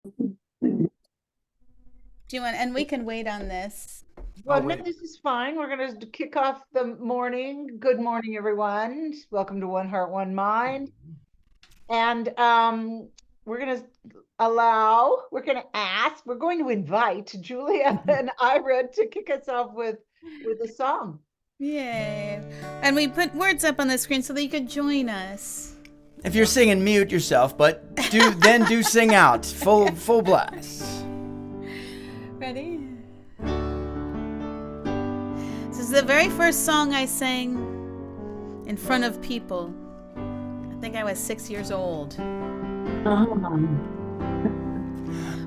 Do you want, and we can wait on this. Well, no, this is fine. We're going to kick off the morning. Good morning, everyone. Welcome to One Heart, One Mind. And we're going to we're going to invite Julia and Ira to kick us off with a song. Yay. And we put words up on the screen so that you could join us. If you're singing, mute yourself, but do sing out full blast. Ready? This is the very first song I sang in front of people. I think I was 6 years old.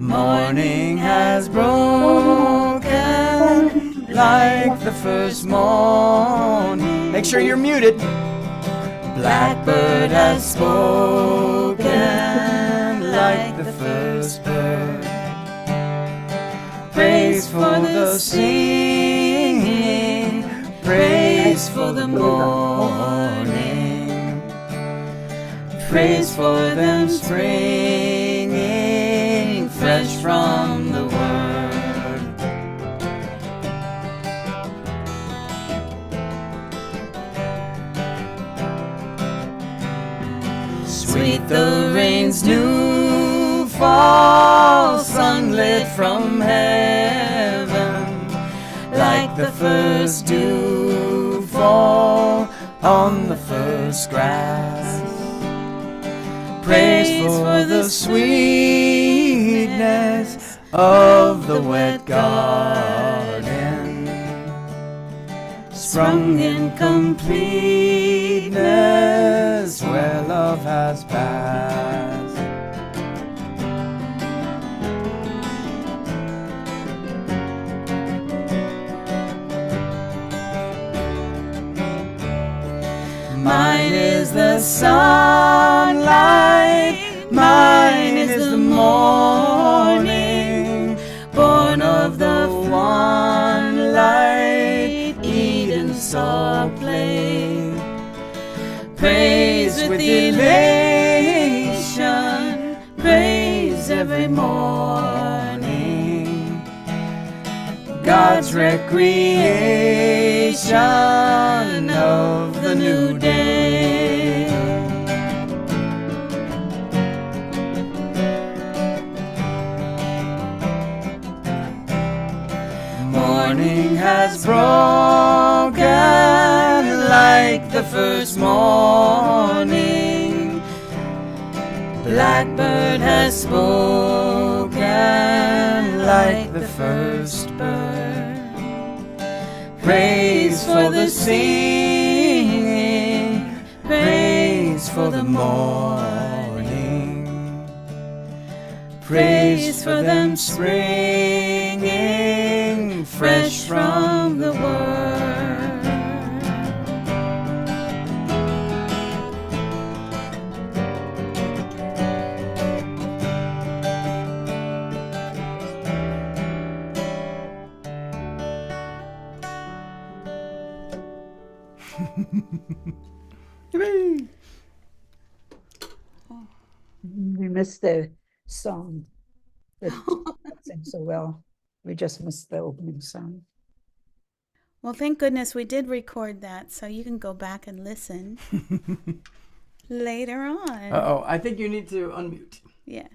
Morning has broken like the first morning. Make sure you're muted. Blackbird has spoken like the first bird. Praise for the singing, praise for the morning, praise for them springing fresh from the word. Sweet the rain's new fall, sunlit from heaven, like the first dew fall on the first grass. Praise for the sweetness of the wet garden, sprung in completeness where love has passed. Mine is the sunlight, mine is the morning, born of the one light Eden saw play. Praise with elation, praise every morning, God's recreation of the new day. Morning has broken like the first morning. Blackbird has spoken like the first bird. Praise for the singing, praise for the morning, praise for them springing fresh from the word. We missed the song that sings so well. We just missed the opening song. Well, thank goodness we did record that, so you can go back and listen later on. Uh-oh, I think you need to unmute. Yeah.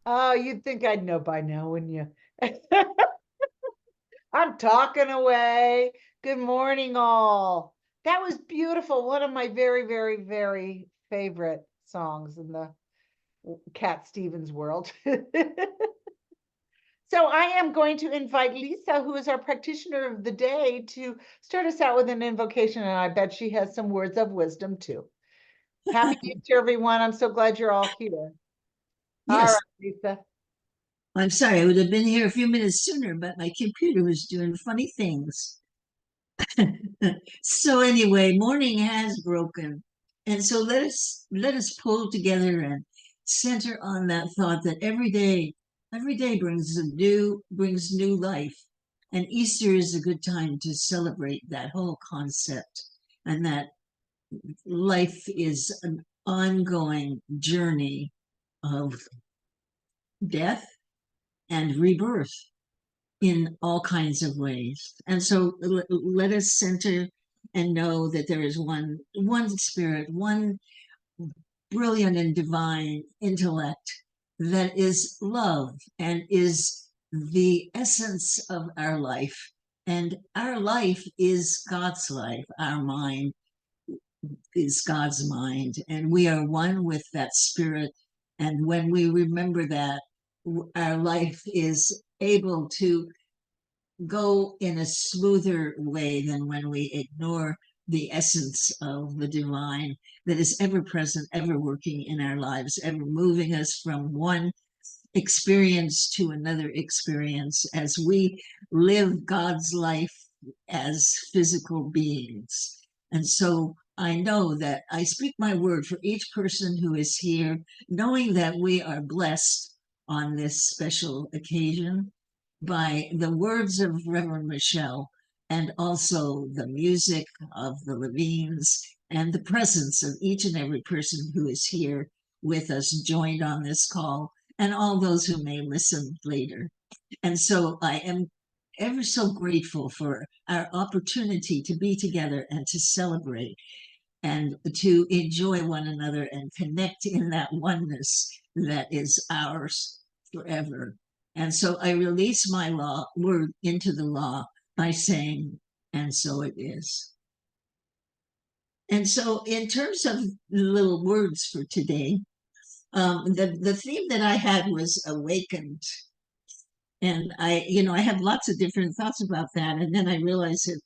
Oh, you'd think I'd know by now, wouldn't you? I'm talking away. Good morning, all. That was beautiful. One of my very, very, very favorite songs in the Cat Stevens world. So I am going to invite Lisa, who is our practitioner of the day, to start us out with an invocation, and I bet she has some words of wisdom too. Happy New Year, everyone. I'm so glad you're all here. Yes. All right, Lisa. I'm sorry, I would have been here a few minutes sooner, but my computer was doing funny things. So anyway, morning has broken. And so let us pull together and center on that thought that every day brings new life. And Easter is a good time to celebrate that whole concept, and that life is an ongoing journey of death, and rebirth in all kinds of ways. And so let us center and know that there is one spirit, one brilliant and divine intellect that is love and is the essence of our life. And our life is God's life. Our mind is God's mind. And we are one with that spirit. And when we remember that, our life is able to go in a smoother way than when we ignore the essence of the divine that is ever present, ever working in our lives, ever moving us from one experience to another experience as we live God's life as physical beings. And so I know that I speak my word for each person who is here, knowing that we are blessed on this special occasion by the words of Reverend Michelle and also the music of the Levines and the presence of each and every person who is here with us, joined on this call, and all those who may listen later. And so I am ever so grateful for our opportunity to be together and to celebrate and to enjoy one another and connect in that oneness that is ours forever. And so I release my word into the law by saying, and so it is. And so in terms of little words for today, the theme that I had was awakened. And I have lots of different thoughts about that. And then I realized that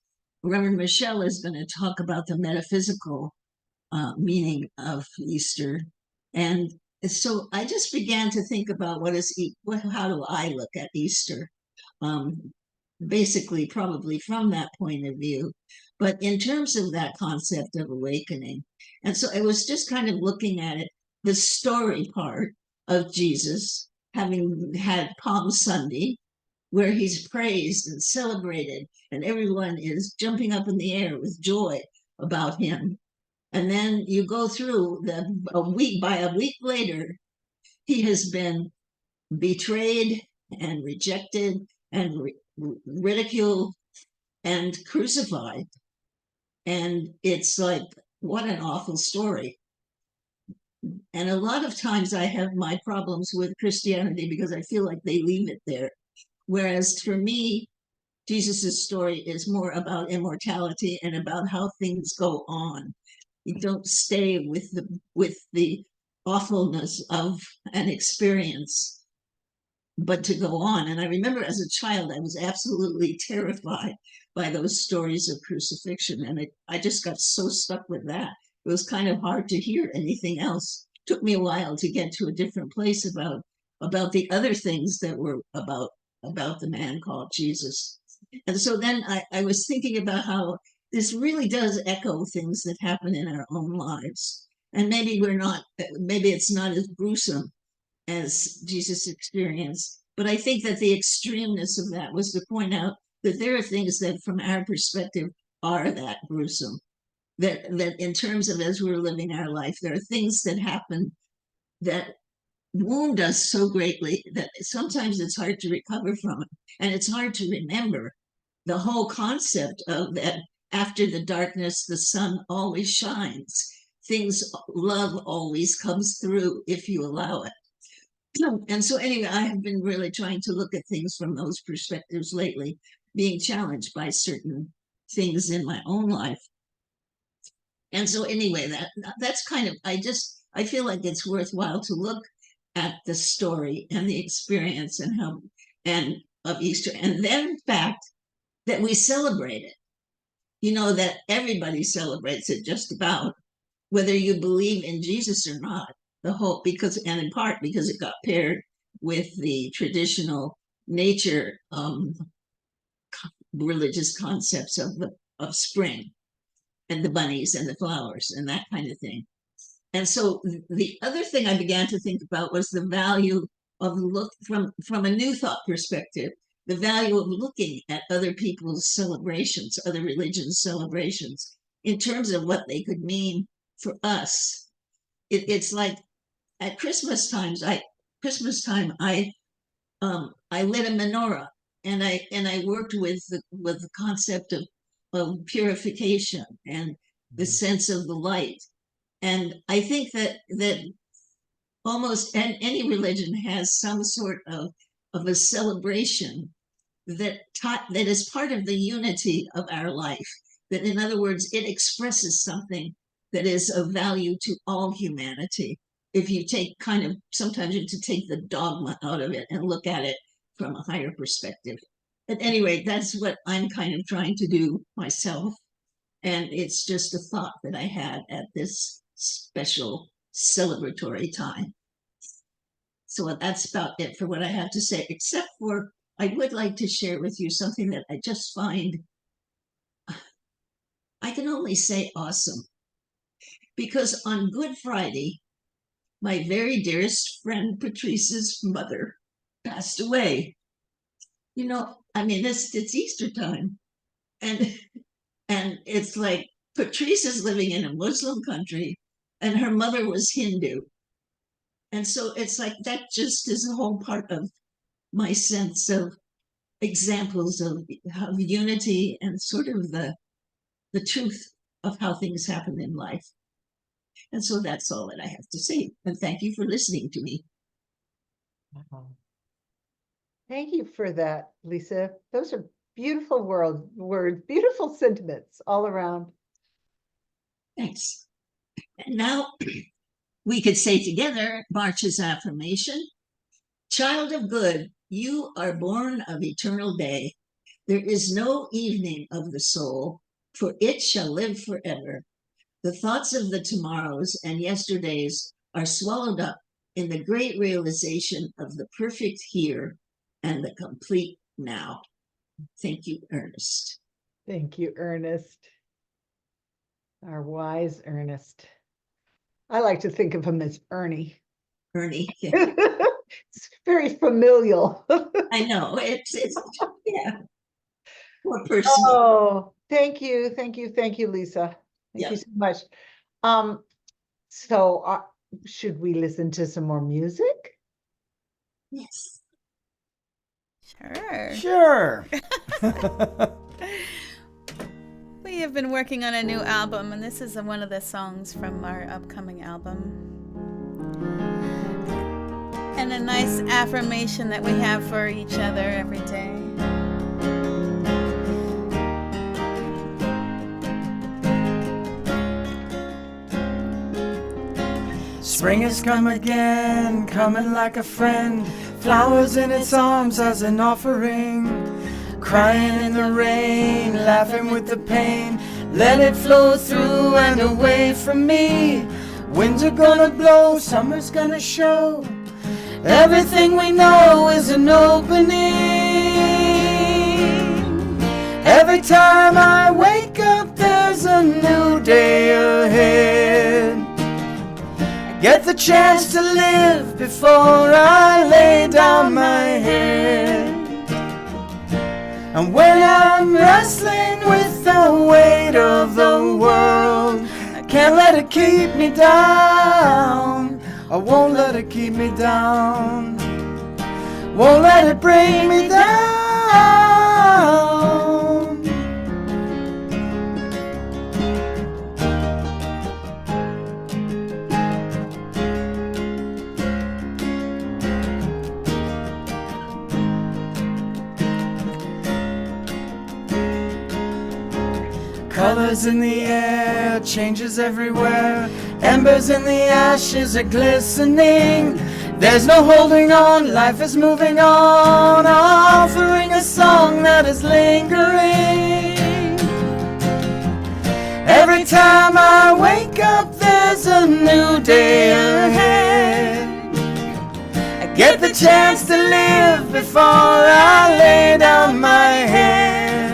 Reverend Michelle is going to talk about the metaphysical meaning of Easter. And so I just began to think about how do I look at Easter? Basically, probably from that point of view. But in terms of that concept of awakening. And so I was just kind of looking at it, the story part of Jesus having had Palm Sunday, where he's praised and celebrated, and everyone is jumping up in the air with joy about him. And then you go through a week later, he has been betrayed and rejected and ridiculed and crucified. And it's like, what an awful story. And a lot of times I have my problems with Christianity because I feel like they leave it there. Whereas for me, Jesus's story is more about immortality and about how things go on. You don't stay with the awfulness of an experience, but to go on. And I remember as a child, I was absolutely terrified by those stories of crucifixion. And I just got so stuck with that. It was kind of hard to hear anything else. It took me a while to get to a different place about the other things that were about the man called Jesus. And so then I was thinking about how this really does echo things that happen in our own lives. And maybe it's not as gruesome as Jesus' experience, but I think that the extremeness of that was to point out that there are things that from our perspective are that gruesome. That in terms of as we're living our life, there are things that happen that wound us so greatly that sometimes it's hard to recover from it. And it's hard to remember the whole concept of that after the darkness, the sun always shines. Love always comes through if you allow it. And so anyway, I have been really trying to look at things from those perspectives lately, being challenged by certain things in my own life. And so anyway, that's kind of, I feel like it's worthwhile to look at the story and the experience and of Easter, and then the fact that we celebrate it. That everybody celebrates it just about, whether you believe in Jesus or not. And in part because it got paired with the traditional nature religious concepts of spring and the bunnies and the flowers and that kind of thing. And so the other thing I began to think about was the value of from a new thought perspective, the value of looking at other people's celebrations, other religions' celebrations, in terms of what they could mean for us. It's like at Christmas times, Christmas time, I lit a menorah, and I worked with the concept of purification and the sense of the light. And I think that almost any religion has some sort of a celebration that is part of the unity of our life. That, in other words, it expresses something that is of value to all humanity. If you take sometimes you have to take the dogma out of it and look at it from a higher perspective. At any rate, that's what I'm kind of trying to do myself. And it's just a thought that I had at this special celebratory time. So that's about it for what I have to say, except for I would like to share with you something that I just find, I can only say awesome. Because on Good Friday, my very dearest friend Patrice's mother passed away. It's Easter time. And it's like Patrice is living in a Muslim country and her mother was Hindu. And so it's like that just is a whole part of my sense of examples of unity and sort of the truth of how things happen in life. And so that's all that I have to say. And thank you for listening to me. Thank you for that, Lisa. Those are beautiful words, beautiful sentiments all around. Thanks. And now we could say together March's affirmation. Child of good, you are born of eternal day. There is no evening of the soul, for it shall live forever. The thoughts of the tomorrows and yesterdays are swallowed up in the great realization of the perfect here and the complete now. Thank you, Ernest. Thank you, Ernest. Our wise Ernest. I like to think of him as Ernie. Ernie. It's very familial. I know. It's yeah. More personal. Oh, thank you, Lisa. Thank you so much. So should we listen to some more music? Yes. Sure. Sure. We have been working on a new album, and this is one of the songs from our upcoming album. And a nice affirmation that we have for each other every day. Spring has come again, coming like a friend. Flowers in its arms as an offering. Crying in the rain, laughing with the pain. Let it flow through and away from me. Winds are gonna blow, summer's gonna show. Everything we know is an opening. Every time I wake up, there's a new day ahead. Get the chance to live before I lay down my head. And when I'm wrestling with the weight of the world, I can't let it keep me down. I won't let it keep me down. Won't let it bring me down. Colors in the air, changes everywhere. Embers in the ashes are glistening. There's no holding on, life is moving on. Offering a song that is lingering. Every time I wake up, there's a new day ahead. I get the chance to live before I lay down my head.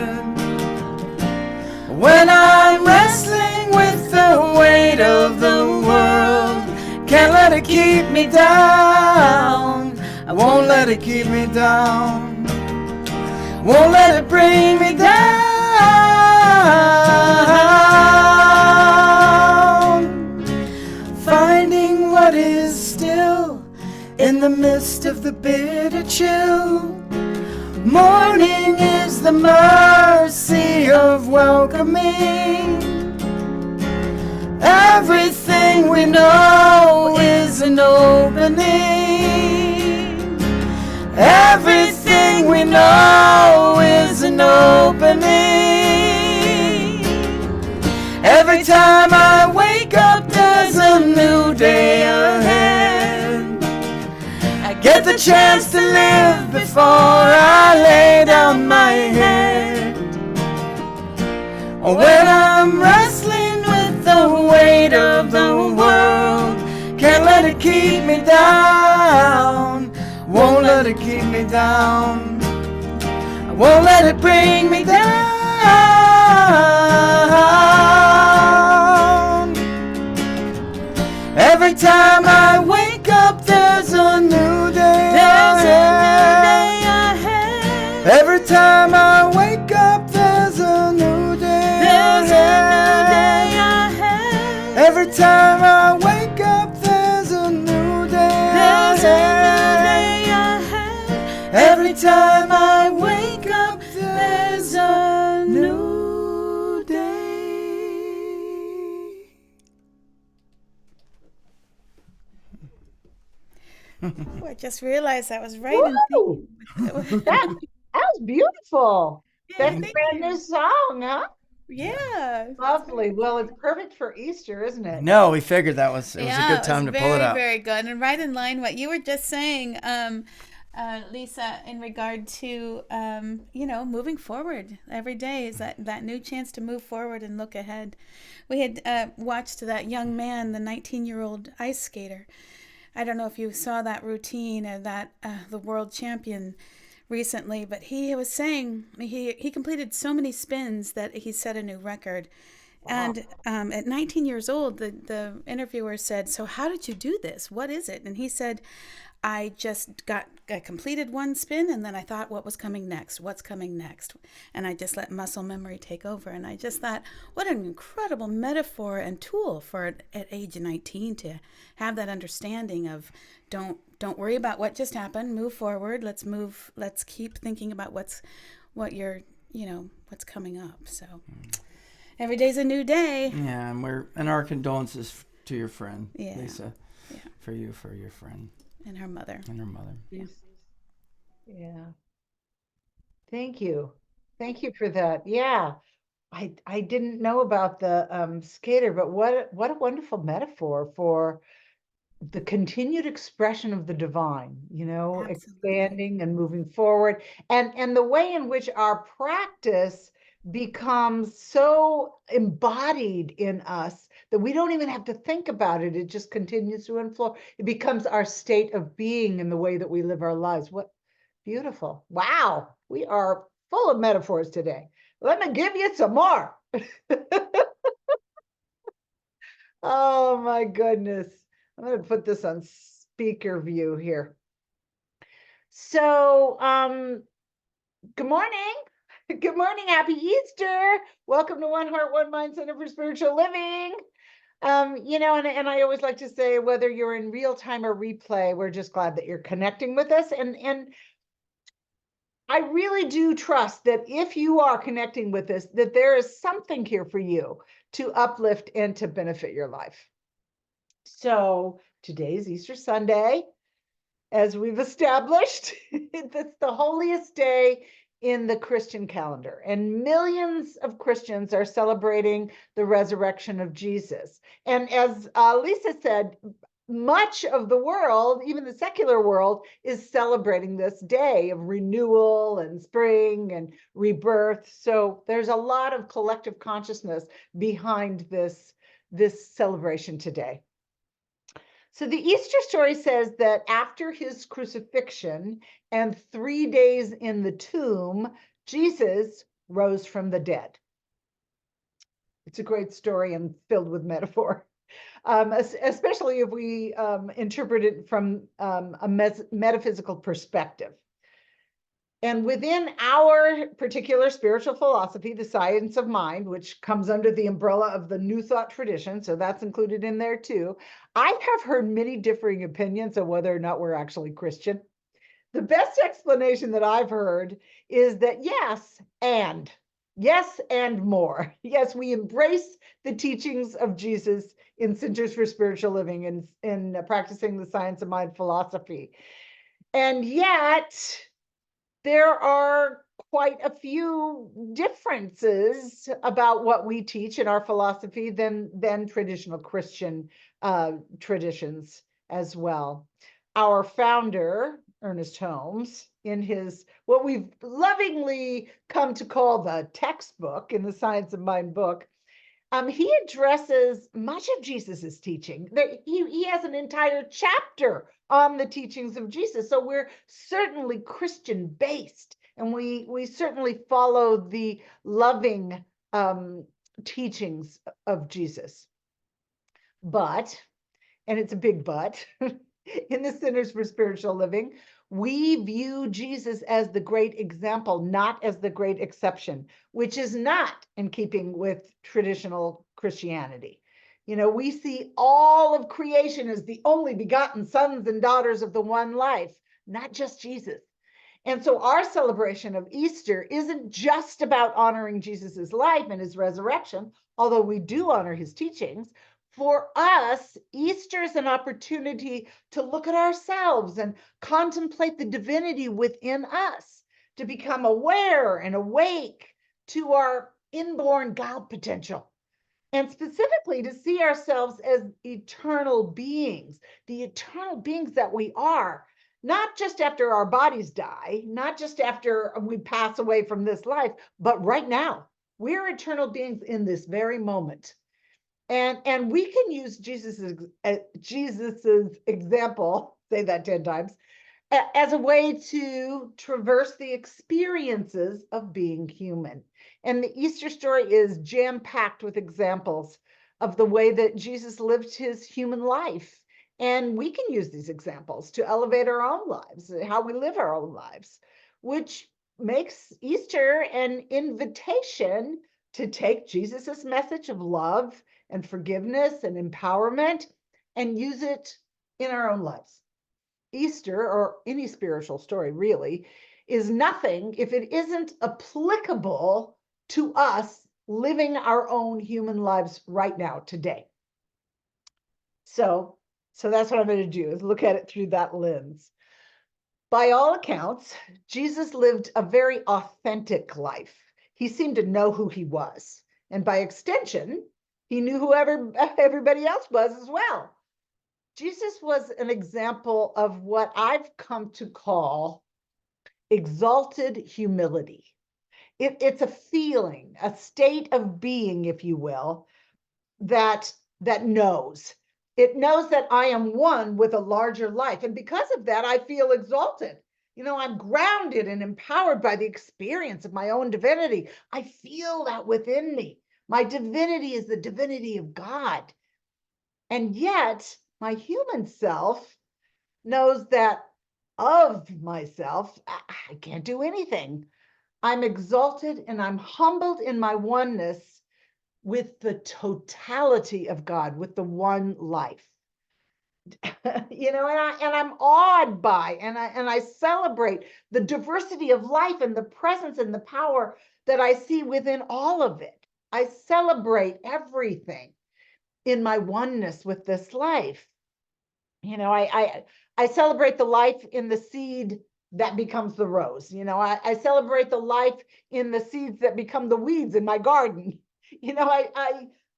When I'm wrestling with the weight of the world, can't let it keep me down. I won't let it keep me down. Won't let it bring me down. Finding what is still in the midst of the bitter chill. Morning is the mercy of welcoming. Everything we know is an opening. Everything we know is an opening. Every time I wake up, there's a new day ahead. I get the chance to live before I lay down my head. When I'm wrestling with the weight of the world, can't let it keep me down. Won't let it keep me down. I won't let it bring me down. Every time I wake up, there's a new day. There's a new day ahead. Every time I wake up, there's a new day. There's a new day ahead. Every time I wake up, there's a new day. There's a new day ahead. Every time I wake up, there's a new day. Oh, I just realized I was right in Woo! thinking. That was beautiful. Yeah, That's a thank brand you. new song, huh? Yeah. Lovely. Well, it's perfect for Easter, isn't it? No, we figured it was a Yeah, good time to very, pull it out. very good, and right in line what you were just saying, Lisa, in regard to moving forward every day is that new chance to move forward and look ahead. We had watched that young man, the 19-year-old ice skater. I don't know if you saw that routine of that the world champion recently, but he was saying he completed so many spins that he set a new record. And at 19 years old, the interviewer said, "So how did you do this? What is it?" And he said, I completed one spin, and then I thought, what's coming next? And I just let muscle memory take over. And I just thought, what an incredible metaphor and tool for at age 19 to have that understanding of don't worry about what just happened. Move forward. Let's keep thinking about what's coming up. So every day's a new day. Yeah, and our condolences to your friend, Yeah. Lisa, Yeah. for your friend And her mother. Yeah. Thank you. Thank you for that. Yeah. I didn't know about the skater, but what a wonderful metaphor for the continued expression of the divine, Absolutely. expanding and moving forward, and the way in which our practice becomes so embodied in us that we don't even have to think about it. It just continues to inflow. It becomes our state of being in the way that we live our lives. What beautiful. Wow. We are full of metaphors today. Let me give you some more. Oh my goodness. I'm going to put this on speaker view here. So, good morning. Good morning. Happy Easter. Welcome to One Heart, One Mind Center for Spiritual Living. And I always like to say, whether you're in real time or replay, we're just glad that you're connecting with us. And I really do trust that if you are connecting with us, that there is something here for you to uplift and to benefit your life. So today's Easter Sunday, as we've established, it's the holiest day in the Christian calendar, and millions of Christians are celebrating the resurrection of Jesus. And as Lisa said, much of the world, even the secular world, is celebrating this day of renewal and spring and rebirth. So there's a lot of collective consciousness behind this celebration today. So the Easter story says that after his crucifixion and 3 days in the tomb, Jesus rose from the dead. It's a great story and filled with metaphor, especially if we interpret it from a metaphysical perspective. And within our particular spiritual philosophy, the science of mind, which comes under the umbrella of the New Thought tradition, so that's included in there too, I have heard many differing opinions of whether or not we're actually Christian. The best explanation that I've heard is that yes, and more. Yes, we embrace the teachings of Jesus in Centers for Spiritual Living and in practicing the science of mind philosophy. And yet, there are quite a few differences about what we teach in our philosophy than traditional Christian traditions as well. Our founder, Ernest Holmes, in his what we've lovingly come to call the textbook in the Science of Mind book, he addresses much of Jesus's teaching. He has an entire chapter on the teachings of Jesus. So we're certainly Christian based, and we certainly follow the loving teachings of Jesus. But, and it's a big but, in the Centers for Spiritual Living, we view Jesus as the great example, not as the great exception, which is not in keeping with traditional Christianity. You know, we see all of creation as the only begotten sons and daughters of the one life, not just Jesus. And so our celebration of Easter isn't just about honoring Jesus's life and his resurrection, although we do honor his teachings. For us, Easter is an opportunity to look at ourselves and contemplate the divinity within us, to become aware and awake to our inborn God potential, and specifically to see ourselves as eternal beings, the eternal beings that we are, not just after our bodies die, not just after we pass away from this life, but right now. We're eternal beings in this very moment. And we can use Jesus's example, say that 10 times, as a way to traverse the experiences of being human. And the Easter story is jam-packed with examples of the way that Jesus lived his human life. And we can use these examples to elevate our own lives, how we live our own lives, which makes Easter an invitation to take Jesus's message of love and forgiveness and empowerment and use it in our own lives. Easter, or any spiritual story really, is nothing if it isn't applicable to us living our own human lives right now, today. So that's what I'm going to do, is look at it through that lens. By all accounts, Jesus lived a very authentic life. He seemed to know who he was. And by extension, he knew who everybody else was as well. Jesus was an example of what I've come to call exalted humility. It's a feeling, a state of being, if you will, that knows. It knows that I am one with a larger life. And because of that, I feel exalted. You know, I'm grounded and empowered by the experience of my own divinity. I feel that within me. My divinity is the divinity of God. And yet, my human self knows that of myself, I can't do anything. I'm exalted and I'm humbled in my oneness with the totality of God, with the one life. You know, and I'm awed by, and I celebrate the diversity of life and the presence and the power that I see within all of it. I celebrate everything in my oneness with this life. You know, I celebrate the life in the seed that becomes the rose. You know, I celebrate the life in the seeds that become the weeds in my garden. You know,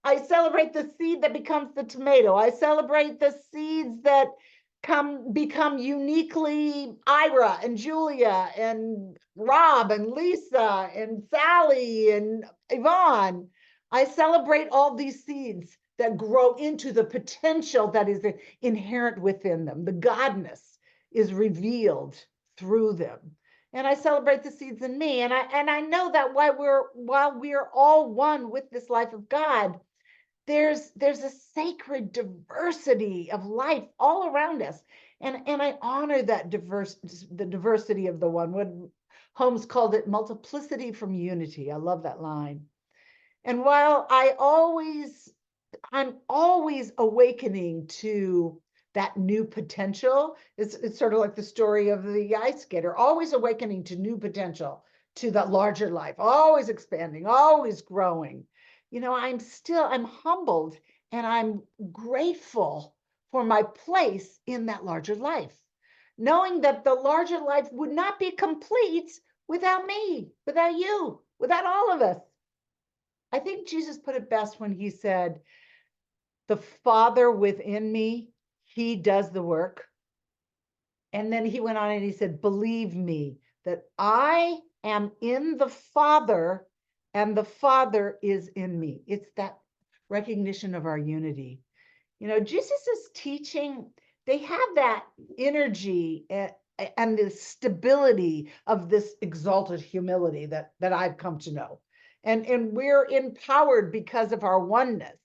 I celebrate the seed that becomes the tomato. I celebrate the seeds that become uniquely Ira and Julia and Rob and Lisa and Sally and Yvonne. I celebrate all these seeds that grow into the potential that is inherent within them. The godness is revealed through them. And I celebrate the seeds in me. And I know that while we're all one with this life of God, there's a sacred diversity of life all around us. And I honor that the diversity of the one. What Holmes called it multiplicity from unity. I love that line. And while I'm always awakening to that new potential. It's sort of like the story of the ice skater, always awakening to new potential, to that larger life, always expanding, always growing. I'm humbled and I'm grateful for my place in that larger life, knowing that the larger life would not be complete without me, without you, without all of us. I think Jesus put it best when he said, the Father within me, he does the work. And then he went on and he said, believe me that I am in the Father and the Father is in me. It's that recognition of our unity. Jesus's teaching, they have that energy and the stability of this exalted humility that I've come to know. And we're empowered because of our oneness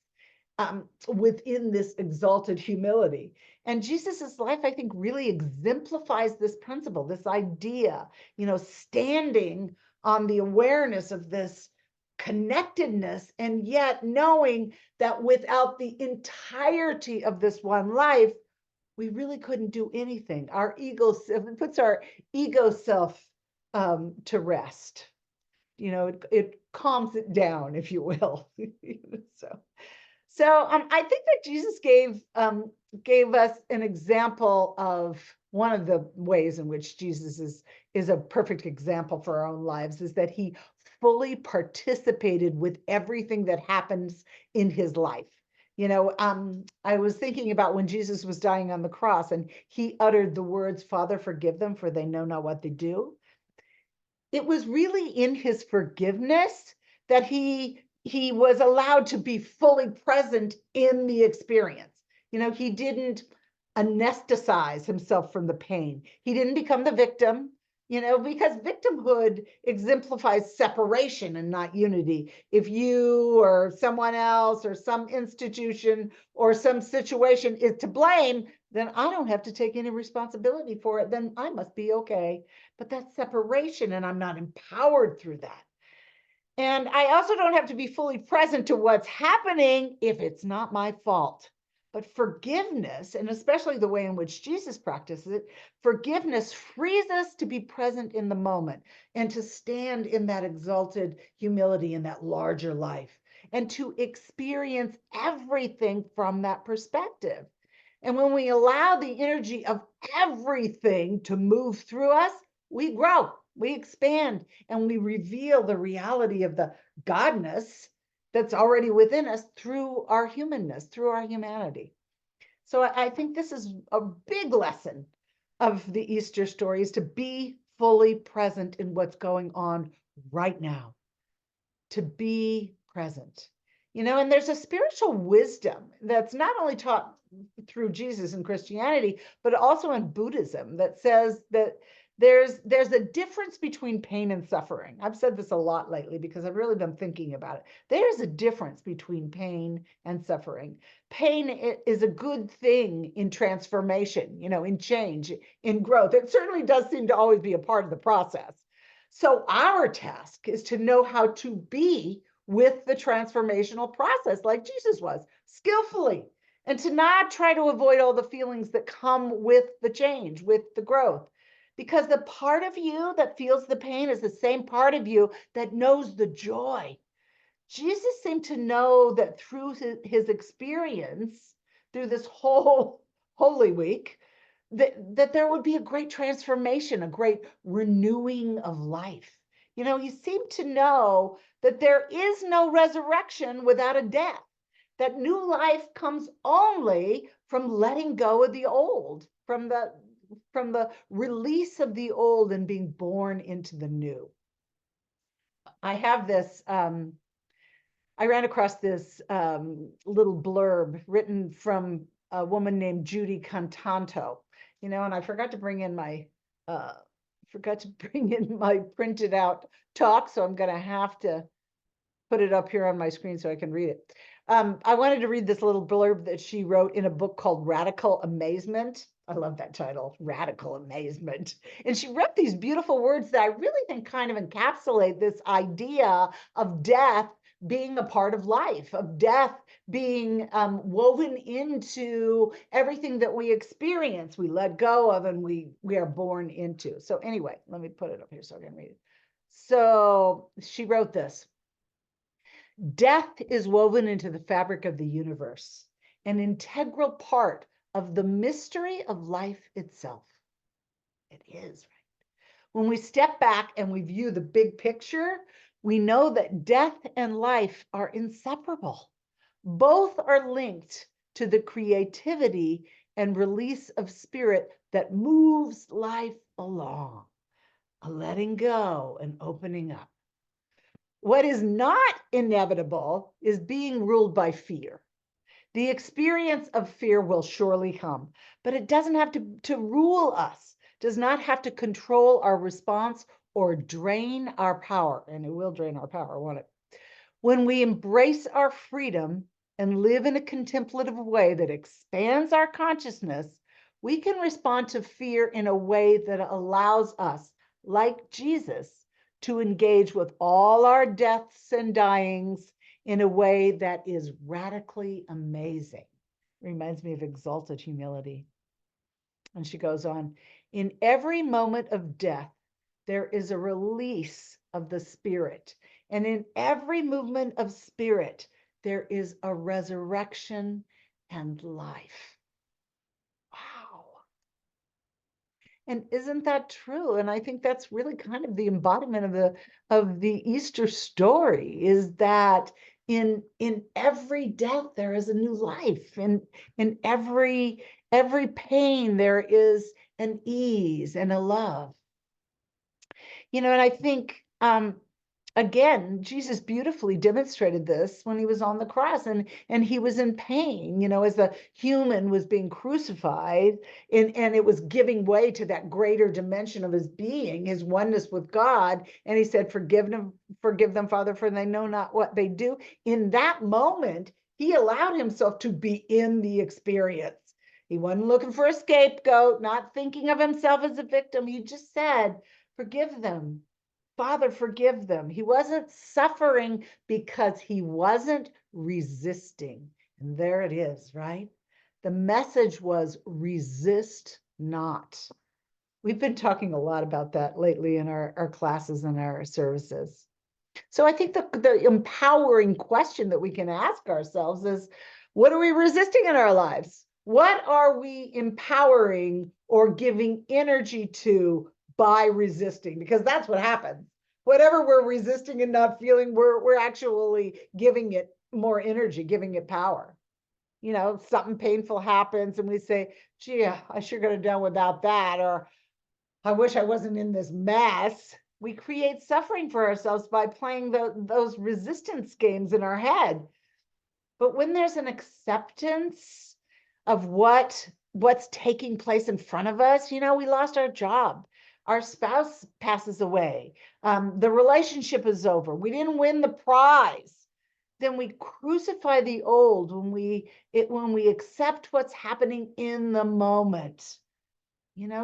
within this exalted humility. And Jesus's life, I think, really exemplifies this principle, this idea, standing on the awareness of this connectedness, and yet knowing that without the entirety of this one life, we really couldn't do anything. Our ego puts our ego self to rest. It calms it down, if you will. So I think that Jesus gave us an example of one of the ways in which Jesus is a perfect example for our own lives, is that he fully participated with everything that happens in his life. I was thinking about when Jesus was dying on the cross and he uttered the words, Father, forgive them, for they know not what they do. It was really in his forgiveness that he was allowed to be fully present in the experience. He didn't anesthetize himself from the pain. He didn't become the victim, because victimhood exemplifies separation and not unity. If you or someone else or some institution or some situation is to blame, then I don't have to take any responsibility for it. Then I must be okay. But that's separation, and I'm not empowered through that. And I also don't have to be fully present to what's happening if it's not my fault. But forgiveness, and especially the way in which Jesus practices it, forgiveness frees us to be present in the moment and to stand in that exalted humility in that larger life and to experience everything from that perspective. And when we allow the energy of everything to move through us, we grow, we expand, and we reveal the reality of the godness that's already within us through our humanness, through our humanity. So I think this is a big lesson of the Easter story, is to be fully present in what's going on right now, to be present. And there's a spiritual wisdom that's not only taught through Jesus in Christianity, but also in Buddhism, that says that there's a difference between pain and suffering. I've said this a lot lately because I've really been thinking about it. There's a difference between pain and suffering. Pain is a good thing in transformation, in change, in growth. It certainly does seem to always be a part of the process. So our task is to know how to be with the transformational process like Jesus was, skillfully, and to not try to avoid all the feelings that come with the change, with the growth. Because the part of you that feels the pain is the same part of you that knows the joy. Jesus seemed to know that through his experience, through this whole Holy Week, that there would be a great transformation, a great renewing of life. He seemed to know that there is no resurrection without a death, that new life comes only from letting go of the old, from the release of the old and being born into the new. I have this, I ran across this little blurb written from a woman named Judy Cantanto, and I forgot to bring in my printed out talk, so I'm going to have to put it up here on my screen so I can read it. I wanted to read this little blurb that she wrote in a book called Radical Amazement. I love that title, Radical Amazement. And she wrote these beautiful words that I really think kind of encapsulate this idea of death being a part of life, of death being woven into everything that we experience, we let go of, and we are born into. So anyway, let me put it up here so I can read it. So she wrote this: death is woven into the fabric of the universe, an integral part of the mystery of life itself. It is, right? When we step back and we view the big picture, we know that death and life are inseparable. Both are linked to the creativity and release of spirit that moves life along, a letting go and opening up. What is not inevitable is being ruled by fear. The experience of fear will surely come, but it doesn't have to rule us, does not have to control our response or drain our power. And it will drain our power, won't it? When we embrace our freedom and live in a contemplative way that expands our consciousness, we can respond to fear in a way that allows us, like Jesus, to engage with all our deaths and dyings in a way that is radically amazing. Reminds me of exalted humility. And she goes on, in every moment of death, there is a release of the spirit. And in every movement of spirit, there is a resurrection and life. Wow. And isn't that true? And I think that's really kind of the embodiment of the Easter story, is that in every death there is a new life. In every pain there is an ease and a love. And I think again, Jesus beautifully demonstrated this when he was on the cross, and he was in pain, as the human was being crucified, and it was giving way to that greater dimension of his being, his oneness with God. And he said, forgive them, Father, for they know not what they do. In that moment, he allowed himself to be in the experience. He wasn't looking for a scapegoat, not thinking of himself as a victim. He just said, forgive them. Father, forgive them. He wasn't suffering because he wasn't resisting. And there it is, right? The message was resist not. We've been talking a lot about that lately in our classes and our services. So I think the empowering question that we can ask ourselves is, what are we resisting in our lives? What are we empowering or giving energy to by resisting? Because that's what happens. Whatever we're resisting and not feeling, we're actually giving it more energy, giving it power. Something painful happens and we say, gee, I sure could have done without that, or I wish I wasn't in this mess. We create suffering for ourselves by playing those resistance games in our head. But when there's an acceptance of what's taking place in front of us, we lost our job. Our spouse passes away. The relationship is over. We didn't win the prize. Then we crucify the old when we accept what's happening in the moment.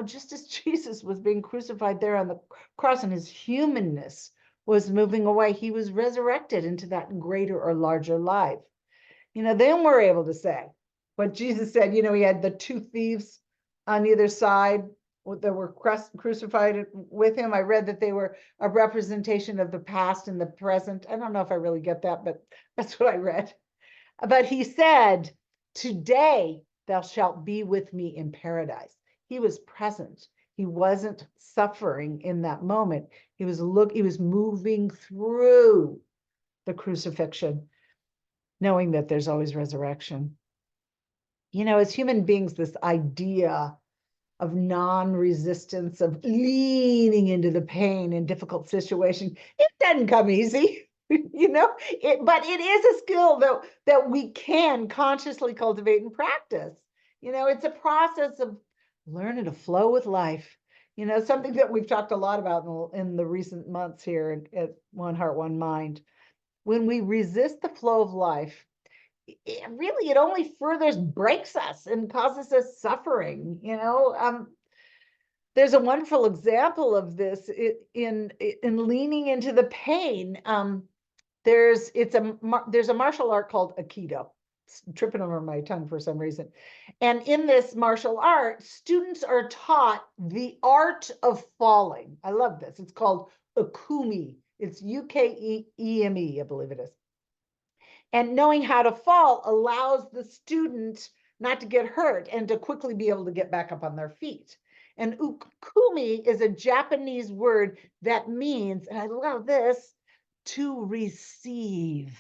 Just as Jesus was being crucified there on the cross and his humanness was moving away, he was resurrected into that greater or larger life. Then we're able to say what Jesus said. He had the two thieves on either side that were crucified with him. I read that they were a representation of the past and the present. I don't know if I really get that, but that's what I read. But he said, today thou shalt be with me in paradise. He was present. He wasn't suffering in that moment. He was moving through the crucifixion, knowing that there's always resurrection. As human beings, this idea of non-resistance, of leaning into the pain in difficult situations, it doesn't come easy, but it is a skill that we can consciously cultivate and practice. It's a process of learning to flow with life. Something that we've talked a lot about in the recent months here at One Heart, One Mind. When we resist the flow of life, it only further breaks us and causes us suffering, there's a wonderful example of this in leaning into the pain. There's a martial art called Aikido. It's tripping over my tongue for some reason. And in this martial art, students are taught the art of falling. I love this. It's called Ukumi. It's Ukeme, I believe it is. And knowing how to fall allows the student not to get hurt and to quickly be able to get back up on their feet. And Ukumi is a Japanese word that means, and I love this, to receive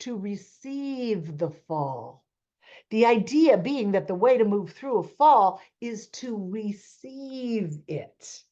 the fall. The idea being that the way to move through a fall is to receive it.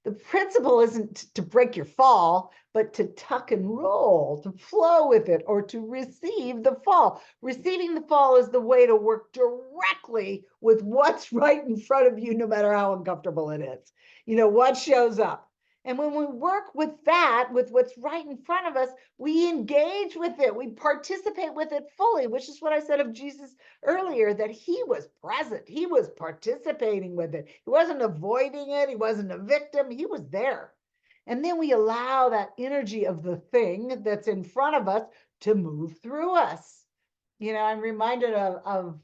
The principle isn't to break your fall, but to tuck and roll, to flow with it, or to receive the fall. Receiving the fall is the way to work directly with what's right in front of you, no matter how uncomfortable it is. What shows up. And when we work with that, with what's right in front of us, we engage with it. We participate with it fully, which is what I said of Jesus earlier, that he was present. He was participating with it. He wasn't avoiding it. He wasn't a victim. He was there. And then we allow that energy of the thing that's in front of us to move through us. I'm reminded of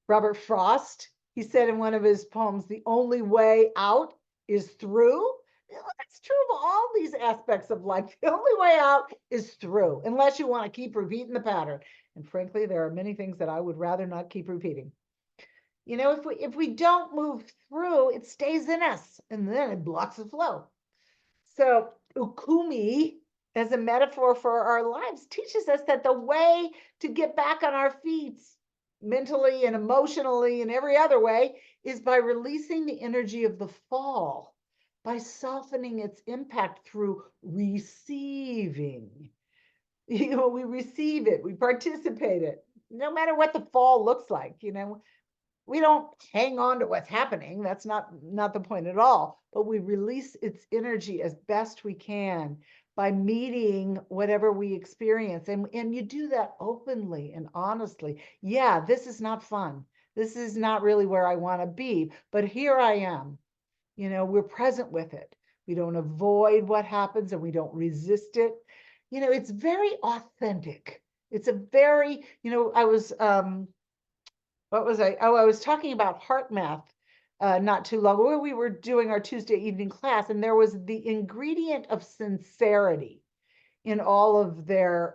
Robert Frost. He said in one of his poems, the only way out is through. That's true of all these aspects of life. The only way out is through, unless you want to keep repeating the pattern. And frankly, there are many things that I would rather not keep repeating. If we don't move through, it stays in us, and then it blocks the flow. So Ukumi, as a metaphor for our lives, teaches us that the way to get back on our feet, mentally and emotionally and every other way, is by releasing the energy of the fall, by softening its impact through receiving. We receive it, we participate it, no matter what the fall looks like. We don't hang on to what's happening. That's not the point at all. But we release its energy as best we can by meeting whatever we experience. And you do that openly and honestly. Yeah, this is not fun. This is not really where I want to be, but here I am. We're present with it. We don't avoid what happens and we don't resist it. It's very authentic. It's a very, I was, what was I? Oh, I was talking about heart math not too long ago. We were doing our Tuesday evening class, and there was the ingredient of sincerity in all of their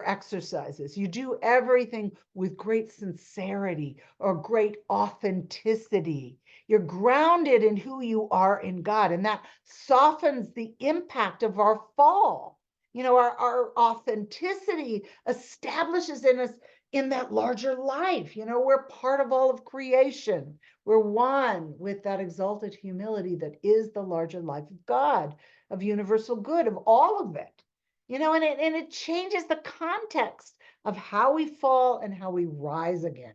exercises. You do everything with great sincerity or great authenticity. You're grounded in who you are in God, and that softens the impact of our fall. Our authenticity establishes in us in that larger life. We're part of all of creation. We're one with that exalted humility that is the larger life of God, of universal good, of all of it. And it changes the context of how we fall and how we rise again,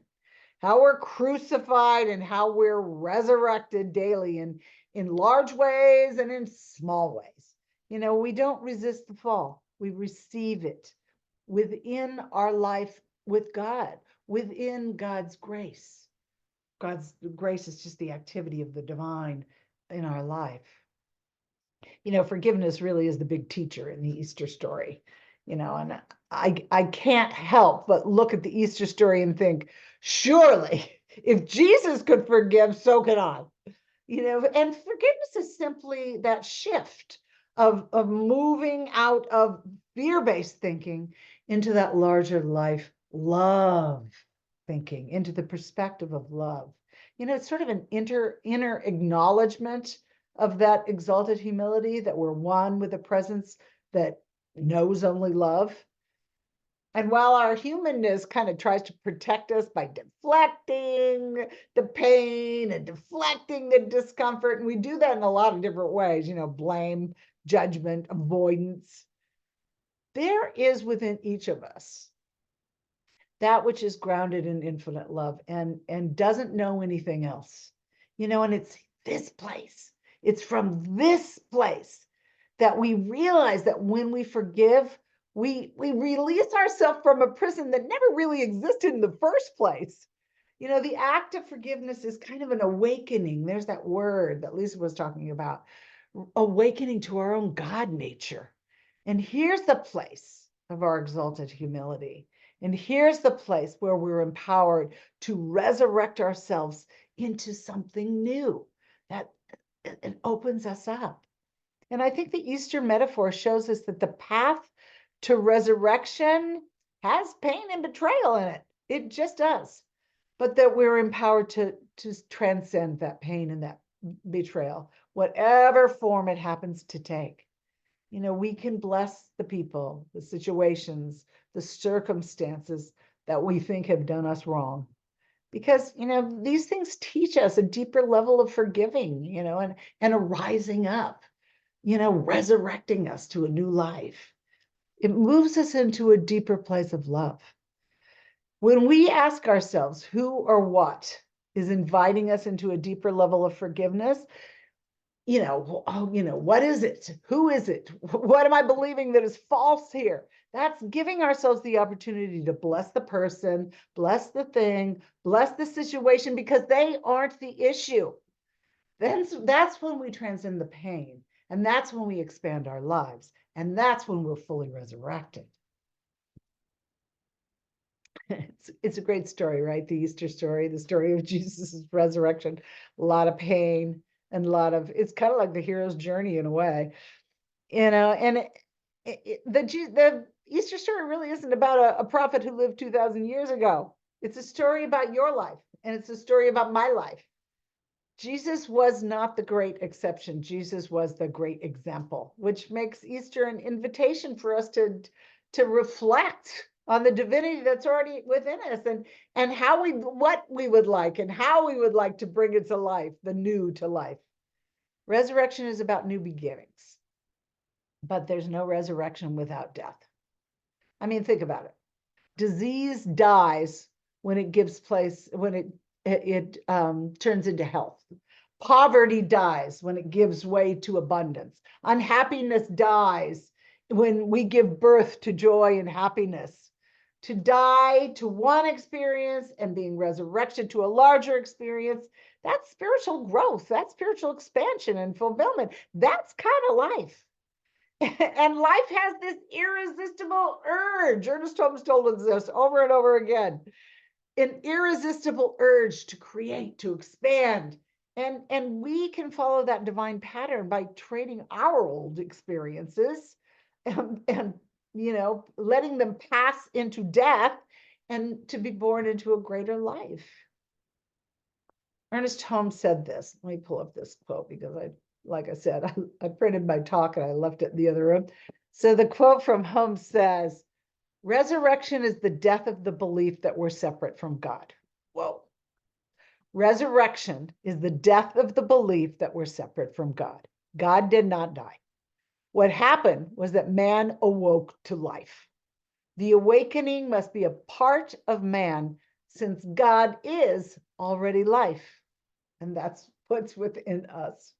how we're crucified and how we're resurrected daily in large ways and in small ways. We don't resist the fall. We receive it within our life with God, within God's grace. God's grace is just the activity of the divine in our life. Forgiveness really is the big teacher in the Easter story, and I can't help but look at the Easter story and think, surely if Jesus could forgive, so can I. And forgiveness is simply that shift of moving out of fear-based thinking into that larger life love thinking, into the perspective of love. It's sort of an inner acknowledgement of that exalted humility, that we're one with a presence that knows only love. And while our humanness kind of tries to protect us by deflecting the pain and deflecting the discomfort, and we do that in a lot of different ways, blame, judgment, avoidance, there is within each of us that which is grounded in infinite love and doesn't know anything else. And it's this place. It's from this place that we realize that when we forgive, We release ourselves from a prison that never really existed in the first place. You know, the act of forgiveness is kind of an awakening. There's that word that Lisa was talking about, awakening to our own God nature. And here's the place of our exalted humility. And here's the place where we're empowered to resurrect ourselves into something new that it opens us up. And I think the Easter metaphor shows us that the path to resurrection has pain and betrayal in it. It just does. But that we're empowered to transcend that pain and that betrayal, whatever form it happens to take. You know, we can bless the people, the situations, the circumstances that we think have done us wrong. Because, you know, these things teach us a deeper level of forgiving, you know, and a rising up, you know, resurrecting us to a new life. It moves us into a deeper place of love. When we ask ourselves who or what is inviting us into a deeper level of forgiveness, you know, oh, you know, what is it? Who is it? What am I believing that is false here? That's giving ourselves the opportunity to bless the person, bless the thing, bless the situation, because they aren't the issue. Then that's when we transcend the pain. And that's when we expand our lives. And that's when we're fully resurrected. It's a great story, right? The Easter story, the story of Jesus' resurrection, a lot of pain and a lot of, it's kind of like the hero's journey in a way, you know, and the Easter story really isn't about a prophet who lived 2,000 years ago. It's a story about your life, and it's a story about my life. Jesus was not the great exception. Jesus was the great example, which makes Easter an invitation for us to reflect on the divinity that's already within us, and how what we would like and how we would like to bring it to life, the new to life. Resurrection is about new beginnings, but there's no resurrection without death. I mean, think about it. Disease dies when it gives place, when it turns into health. Poverty dies when it gives way to abundance. Unhappiness dies when we give birth to joy and happiness. To die to one experience and being resurrected to a larger experience, that's spiritual growth, that's spiritual expansion and fulfillment. That's kind of life. And life has this irresistible urge. Ernest Holmes told us this over and over again. An irresistible urge to create, to expand. And we can follow that divine pattern by trading our old experiences and you know, letting them pass into death and to be born into a greater life. Ernest Holmes said this. Let me pull up this quote because like I said, I printed my talk and I left it in the other room. So the quote from Holmes says, "Resurrection is the death of the belief that we're separate from God." Whoa. Resurrection is the death of the belief that we're separate from God. God did not die. What happened was that man awoke to life. The awakening must be a part of man since God is already life. And that's what's within us.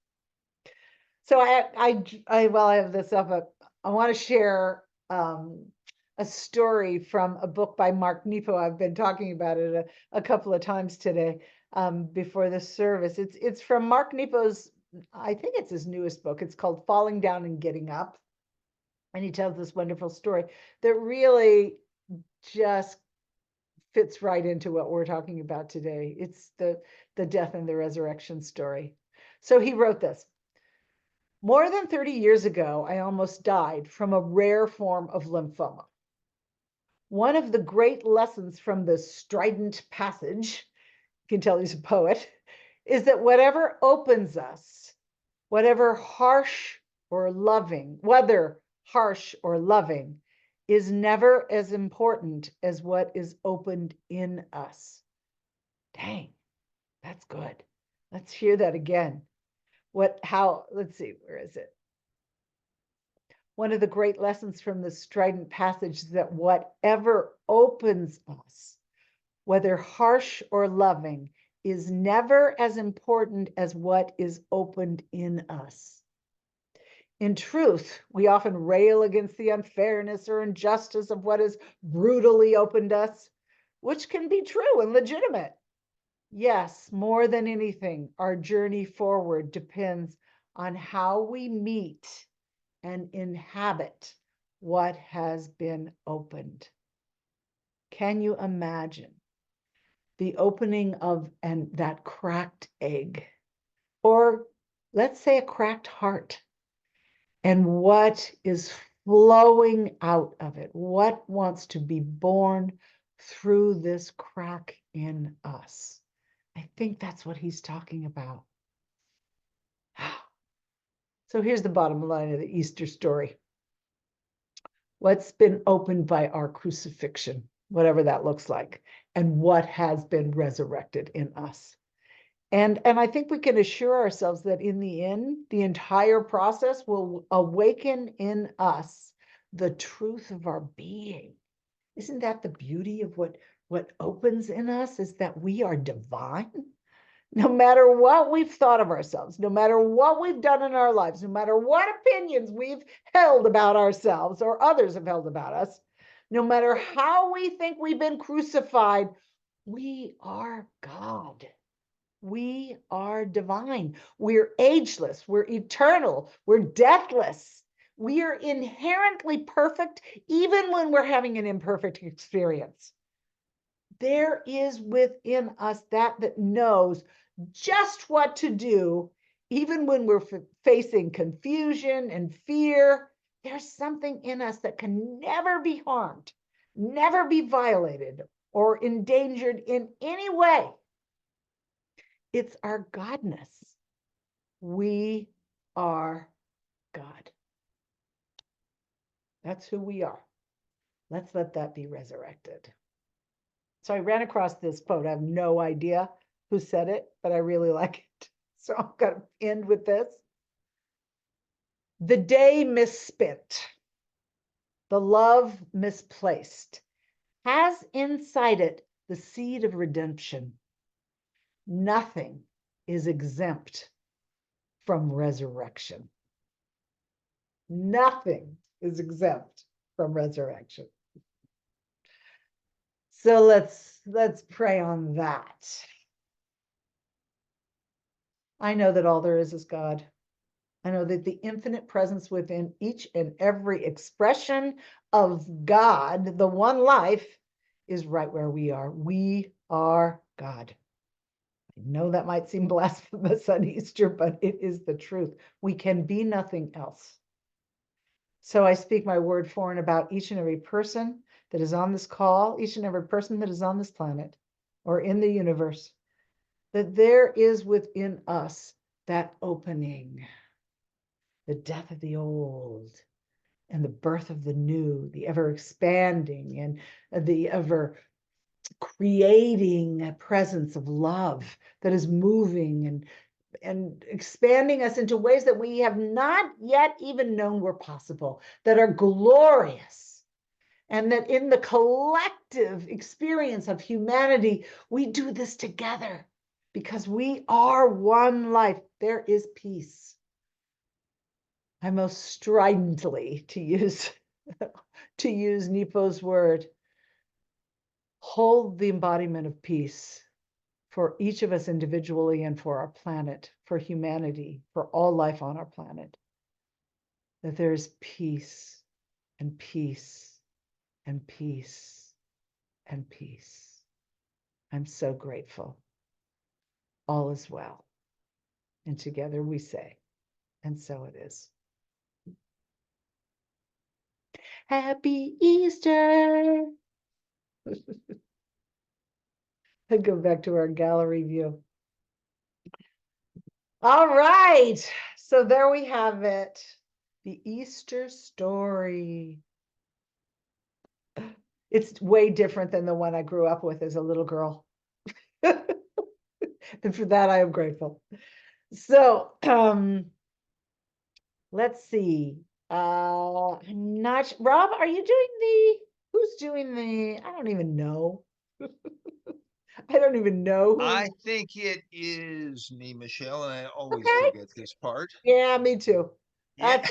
So while I have this up, I want to share a story from a book by Mark Nepo. I've been talking about it a couple of times today before this service. It's from Mark Nepo's, I think it's his newest book. It's called Falling Down and Getting Up. And he tells this wonderful story that really just fits right into what we're talking about today. It's the death and the resurrection story. So he wrote this. "More than 30 years ago, I almost died from a rare form of lymphoma. One of the great lessons from the strident passage," you can tell he's a poet, "is that whatever opens us, whether harsh or loving, is never as important as what is opened in us." Dang, that's good. Let's hear that again. Let's see, where is it? One of the great lessons from the strident passage is that whatever opens us, whether harsh or loving, is never as important as what is opened in us. In truth, we often rail against the unfairness or injustice of what has brutally opened us, which can be true and legitimate. Yes, more than anything, our journey forward depends on how we meet and inhabit what has been opened. Can you imagine the opening of that cracked egg, or let's say a cracked heart, and what is flowing out of it? What wants to be born through this crack in us? I think that's what he's talking about. So here's the bottom line of the Easter story. What's been opened by our crucifixion, whatever that looks like, and what has been resurrected in us. And I think we can assure ourselves that in the end, the entire process will awaken in us the truth of our being. Isn't that the beauty of what opens in us, is that we are divine? No matter what we've thought of ourselves, no matter what we've done in our lives, no matter what opinions we've held about ourselves or others have held about us, no matter how we think we've been crucified, we are God. We are divine. We're ageless. We're eternal. We're deathless. We are inherently perfect, even when we're having an imperfect experience. There is within us that knows just what to do, even when we're facing confusion and fear. There's something in us that can never be harmed, never be violated or endangered in any way. It's our Godness. We are God. That's who we are. Let's let that be resurrected. So I ran across this quote. I have no idea who said it, but I really like it. So I'm going to end with this. The day misspent, the love misplaced, has inside it the seed of redemption. Nothing is exempt from resurrection. Nothing is exempt from resurrection. So let's pray on that. I know that all there is God. I know that the infinite presence within each and every expression of God, the one life, is right where we are. We are God. I know that might seem blasphemous on Easter, but it is the truth. We can be nothing else. So I speak my word for and about each and every person that is on this call, each and every person that is on this planet or in the universe, that there is within us that opening, the death of the old and the birth of the new, the ever expanding and the ever creating a presence of love that is moving and expanding us into ways that we have not yet even known were possible, that are glorious. And that in the collective experience of humanity, we do this together because we are one life. There is peace. I most stridently, to use Nepo's word, hold the embodiment of peace for each of us individually and for our planet, for humanity, for all life on our planet. That there is peace and peace and peace and peace. I'm so grateful. All is well. And together we say, and so it is. Happy Easter. I go back to our gallery view. All right. So there we have it. The Easter story. It's way different than the one I grew up with as a little girl. And for that, I am grateful. So let's see. I'm not, Rob, are you doing who's doing I don't even know. I don't even know. I think it is me, Michelle, and I always Okay. forget this part. Yeah, me too. Yeah.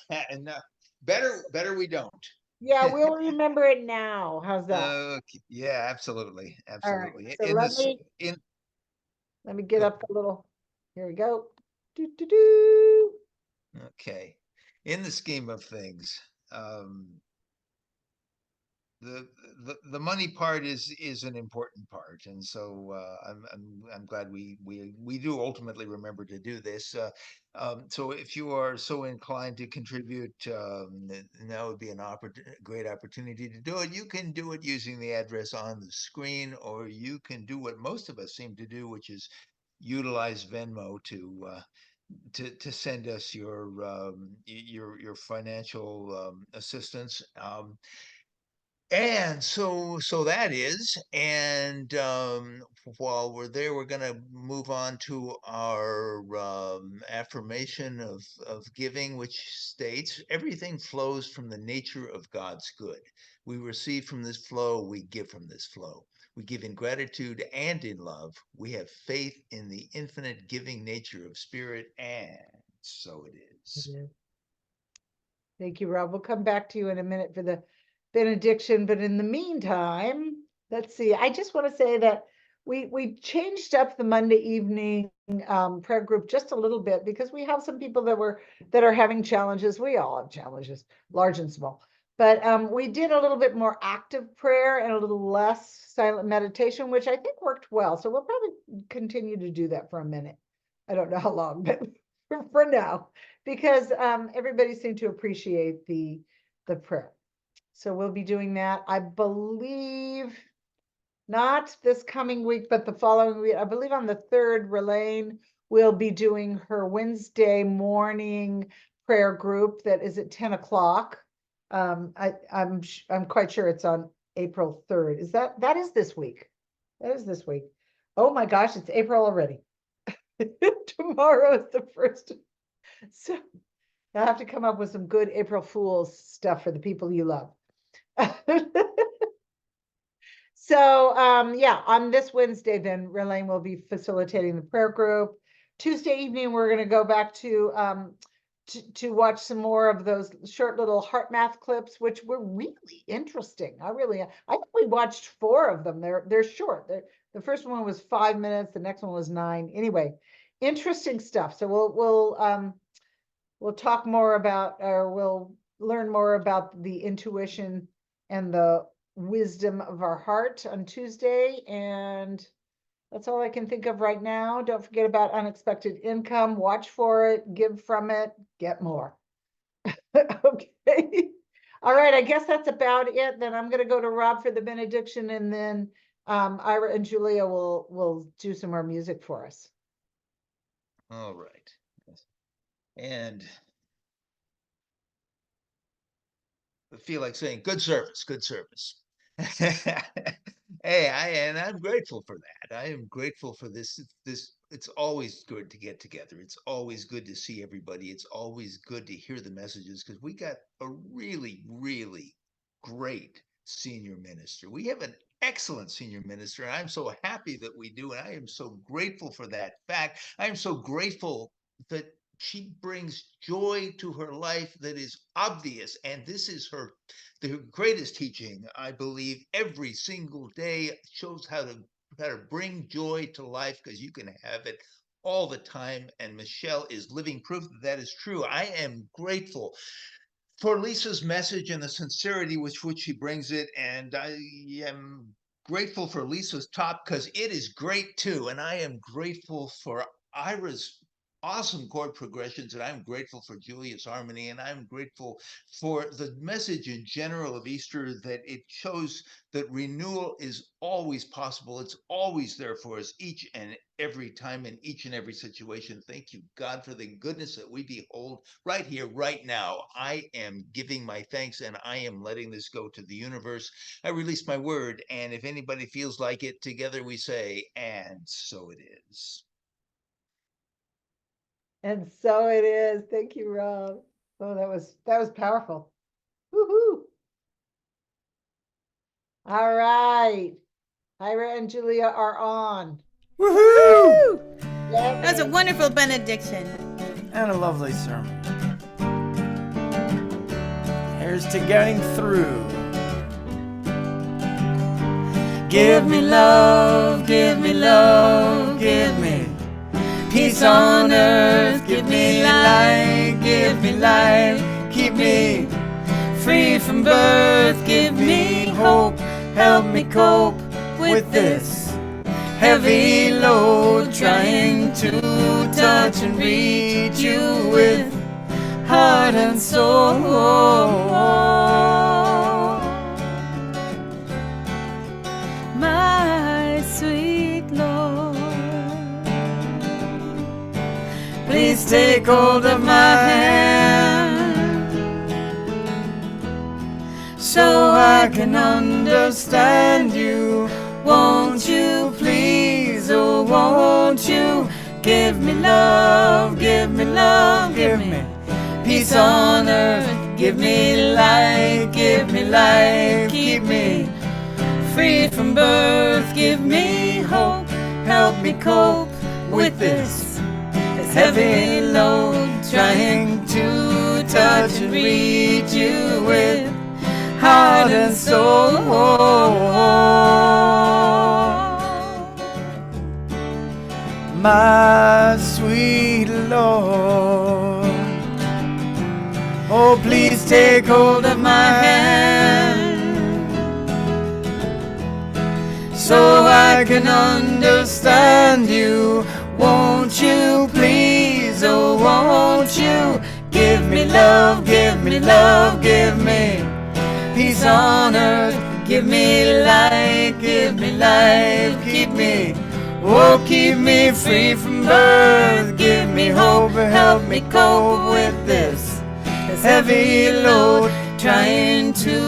That's, No, better we don't. yeah, we'll remember it now. How's that? Okay. Yeah, absolutely. All right, Absolutely. so In this, in, let me get go- up a little, here we go. Do, do, do. okay. In the scheme of things, um, the money part is an important part, and so I'm glad we do ultimately remember to do this. So if you are so inclined to contribute, now would be an great opportunity to do it. You can do it using the address on the screen, or you can do what most of us seem to do, which is utilize Venmo to send us your financial assistance. And so that is, and while we're there, we're going to move on to our affirmation of giving, which states everything flows from the nature of God's good. We receive from this flow, we give from this flow. We give in gratitude and in love. We have faith in the infinite giving nature of spirit, and so it is. Yeah. Thank you, Rob. We'll come back to you in a minute for the benediction, but in the meantime, let's see. I just want to say that we changed up the Monday evening prayer group just a little bit because we have some people that are having challenges. We all have challenges, large and small. But we did a little bit more active prayer and a little less silent meditation, which I think worked well. So we'll probably continue to do that for a minute. I don't know how long, but for now, because everybody seemed to appreciate the prayer. So we'll be doing that. I believe not this coming week, but the following week. I believe on the 3rd, Relaine will be doing her Wednesday morning prayer group that is at 10 o'clock. I'm quite sure it's on April 3rd. That is this week? That is this week. Oh my gosh, it's April already. Tomorrow is the 1st. So I'll have to come up with some good April Fool's stuff for the people you love. So yeah, on this Wednesday, then Relaine will be facilitating the prayer group. Tuesday evening, we're going to go back to watch some more of those short little heart math clips, which were really interesting. I think we watched 4 of them. They're short. The first one was 5 minutes. The next one was 9. Anyway, interesting stuff. So we'll talk more about, or we'll learn more about the intuition and the wisdom of our heart on Tuesday. And that's all I can think of right now. Don't forget about unexpected income. Watch for it, give from it, get more. Okay. All right. I guess that's about it. Then I'm going to go to Rob for the benediction, and then Ira and Julia will do some more music for us. All right. And I feel like saying good service, good service. Hey, I'm grateful for that. I am grateful for this. It's always good to get together. It's always good to see everybody. It's always good to hear the messages, because we got a really, really great senior minister. We have an excellent senior minister, and I'm so happy that we do. And I am so grateful for that fact. I am so grateful that she brings joy to her life that is obvious. And this is the greatest teaching, I believe, every single day. Shows how to bring joy to life, because you can have it all the time. And Michelle is living proof that is true. I am grateful for Lisa's message and the sincerity with which she brings it. And I am grateful for Lisa's top, because it is great too. And I am grateful for Ira's awesome chord progressions, and I'm grateful for Julia's harmony, and I'm grateful for the message in general of Easter, that it shows that renewal is always possible. It's always there for us each and every time, in each and every situation. Thank you, God, for the goodness that we behold right here, right now. I am giving my thanks, and I am letting this go to the universe. I release my word, and if anybody feels like it, together we say, and so it is. And so it is. Thank you, Rob. Oh, that was powerful. Woohoo! All right. Ira and Julia are on. Woohoo! That was a wonderful benediction. And a lovely sermon. Here's to getting through. Give me love, give me love, give me peace on earth, give me light, give me life, keep me free from birth, give me hope, help me cope with this heavy load, trying to touch and reach you with heart and soul. My sweet Lord, please take hold of my hand so I can understand you. Won't you please, oh won't you give me love, give me love, give me peace on earth, give me light, give me life, keep me free from birth, give me hope, help me cope with this heavy load, trying to touch and reach you with heart and soul. My sweet Lord, oh please take hold of my hand so I can understand you. Won't you please, oh won't you give me love, give me love, give me peace on earth, give me light, give me life, keep me, oh keep me free from birth, give me hope, help me cope with this heavy load, trying to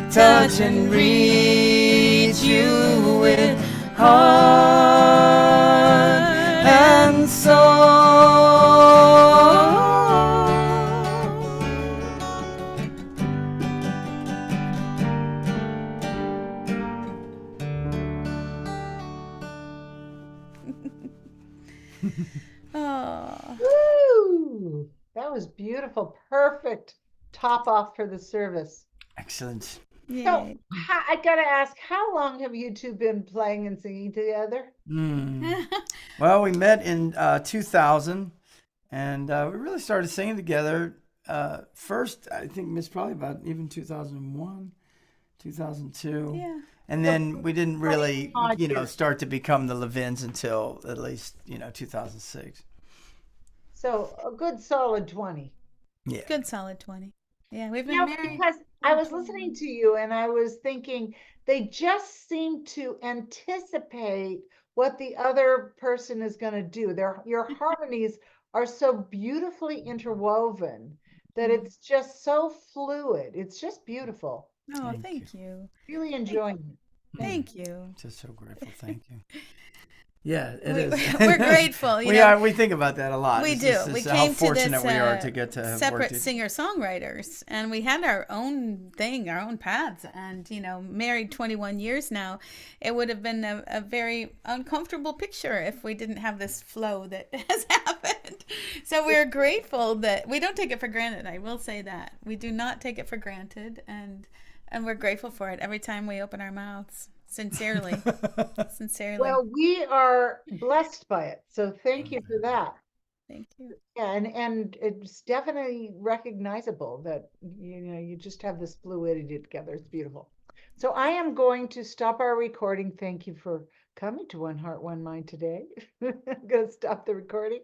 touch and reach you with heart and soul. Oh, Woo! That was beautiful. Perfect top off for the service. Excellent. So yay. I gotta ask, how long have you two been playing and singing together? Well, we met in 2000, and we really started singing together. First, I think Miss probably about even 2001, 2002. Yeah. And then we didn't really, odd years. start to become the Levins until at least, 2006. So a good solid 20. Yeah. Good solid 20. Yeah, we've been Now, married. because I was 21. listening to you and I was thinking they just seem to anticipate what the other person is going to do. Your harmonies are so beautifully interwoven that it's just so fluid. It's just beautiful. Oh, Thank thank you. Really enjoying it. Thank you. Just so grateful. Thank you. Yeah, it We- is. we're grateful, you we know. are. We think about that a lot. We It's do. just- We it's came how to fortunate this we are to get to have separate worked. singer-songwriters, and we had our own thing, our own paths, and married 21 years now. It would have been a very uncomfortable picture if we didn't have this flow that has happened. So we're grateful that we don't take it for granted. I will say that we do not take it for granted, and we're grateful for it every time we open our mouths. Sincerely. Well, we are blessed by it. So thank you for that. Thank you. Yeah, and it's definitely recognizable that you just have this fluidity together. It's beautiful. So I am going to stop our recording. Thank you for coming to One Heart, One Mind today. I'm going to stop the recording.